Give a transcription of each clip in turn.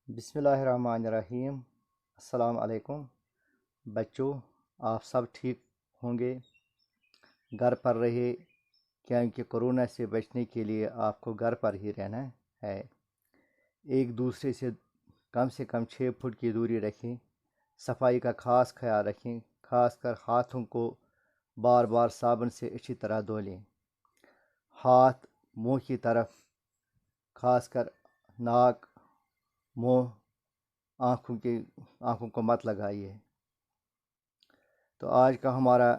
بسم اللہ الرحمن الرحیم۔ السلام علیکم بچوں، آپ سب ٹھیک ہوں گے؟ گھر پر رہے، کیونکہ کرونا سے بچنے کے لیے آپ کو گھر پر ہی رہنا ہے۔ ایک دوسرے سے کم 6 فٹ کی دوری رکھیں۔ صفائی کا خاص خیال رکھیں، خاص کر ہاتھوں کو بار بار صابن سے اچھی طرح دھو لیں۔ ہاتھ منہ کی طرف، خاص کر ناک، منہ، آنکھوں کو مت لگائیے۔ تو آج کا ہمارا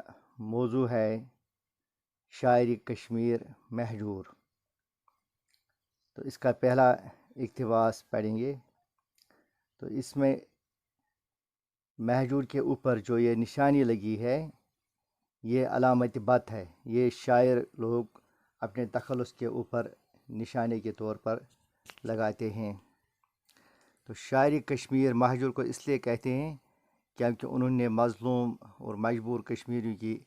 موضوع ہے شاعری کشمیر مہجور۔ تو اس کا پہلا اقتباس پڑھیں گے۔ تو اس میں مہجور کے اوپر جو یہ نشانی لگی ہے، یہ علامت بت ہے۔ یہ شاعر لوگ اپنے تخلص کے اوپر نشانے کے طور پر لگاتے ہیں۔ تو شاعری کشمیر مہجور کو اس لیے کہتے ہیں کیونکہ انہوں نے مظلوم اور مجبور کشمیریوں کی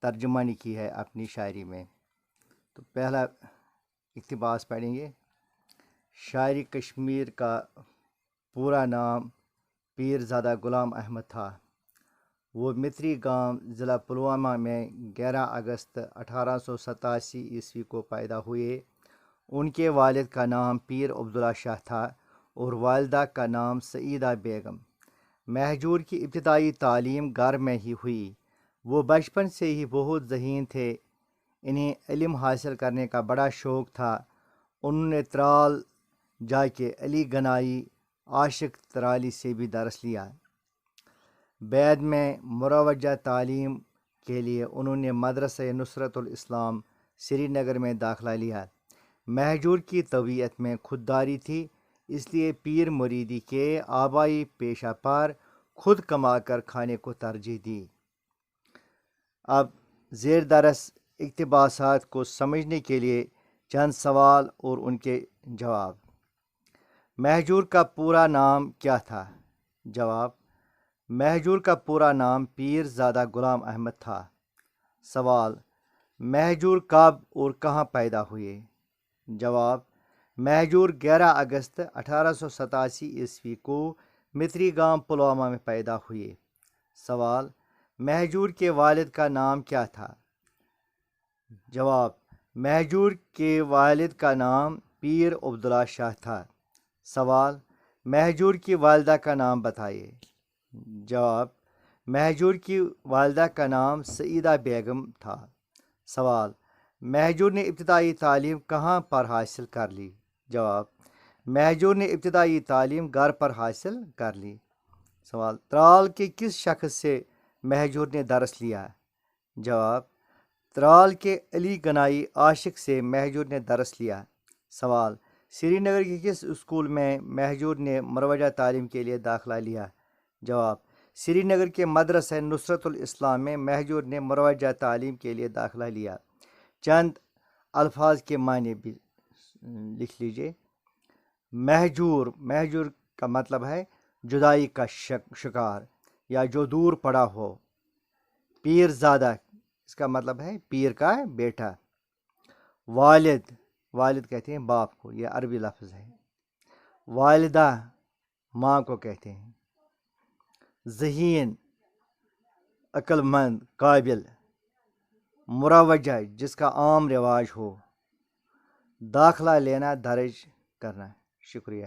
ترجمانی کی ہے اپنی شاعری میں۔ تو پہلا اقتباس پڑھیں گے۔ شاعری کشمیر کا پورا نام پیر زادہ غلام احمد تھا۔ وہ متری گام ضلع پلوامہ میں 11 اگست 1887 کو پیدا ہوئے۔ ان کے والد کا نام پیر عبداللہ شاہ تھا اور والدہ کا نام سعیدہ بیگم۔ مہجور کی ابتدائی تعلیم گھر میں ہی ہوئی۔ وہ بچپن سے ہی بہت ذہین تھے۔ انہیں علم حاصل کرنے کا بڑا شوق تھا۔ انہوں نے ترال جا کے علی گنائی عاشق ترالی سے بھی درس لیا۔ بعد میں مروجہ تعلیم کے لیے انہوں نے مدرسہ نصرت الاسلام سری نگر میں داخلہ لیا۔ مہجور کی طبیعت میں خودداری تھی، اس لیے پیر مریدی کے آبائی پیشہ پر خود کما کر کھانے کو ترجیح دی۔ اب زیر درس اقتباسات کو سمجھنے کے لیے چند سوال اور ان کے جواب۔ مہجور کا پورا نام کیا تھا؟ جواب: مہجور کا پورا نام پیر زادہ غلام احمد تھا۔ سوال: مہجور کب اور کہاں پیدا ہوئے؟ جواب: مہجور 11 اگست 1887 کو متری گام پلوامہ میں پیدا ہوئے۔ سوال: مہجور کے والد کا نام کیا تھا؟ جواب: مہجور کے والد کا نام پیر عبداللہ شاہ تھا۔ سوال: مہجور کی والدہ کا نام بتائیے۔ جواب: مہجور کی والدہ کا نام سعیدہ بیگم تھا۔ سوال: مہجور نے ابتدائی تعلیم کہاں پر حاصل کر لی؟ جواب: مہجور نے ابتدائی تعلیم گھر پر حاصل کر لی۔ سوال: ترال کے کس شخص سے مہجور نے درس لیا؟ جواب: ترال کے علی گنائی عاشق سے مہجور نے درس لیا۔ سوال: سری نگر کے کس اسکول میں مہجور نے مروجہ تعلیم کے لیے داخلہ لیا؟ جواب: سری نگر کے مدرسہ نصرت الاسلام میں مہجور نے مروجہ تعلیم کے لیے داخلہ لیا۔ چند الفاظ کے معنی بھی لکھ لیجئے۔ مہجور کا مطلب ہے جدائی کا شکار یا جو دور پڑا ہو۔ پیر زادہ، اس کا مطلب ہے پیر کا بیٹا۔ والد کہتے ہیں باپ کو، یہ عربی لفظ ہے۔ والدہ ماں کو کہتے ہیں۔ ذہین، عقل مند، قابل۔ مروجہ، جس کا عام رواج ہو۔ داخلہ لینا، درج کرنا۔ شکریہ۔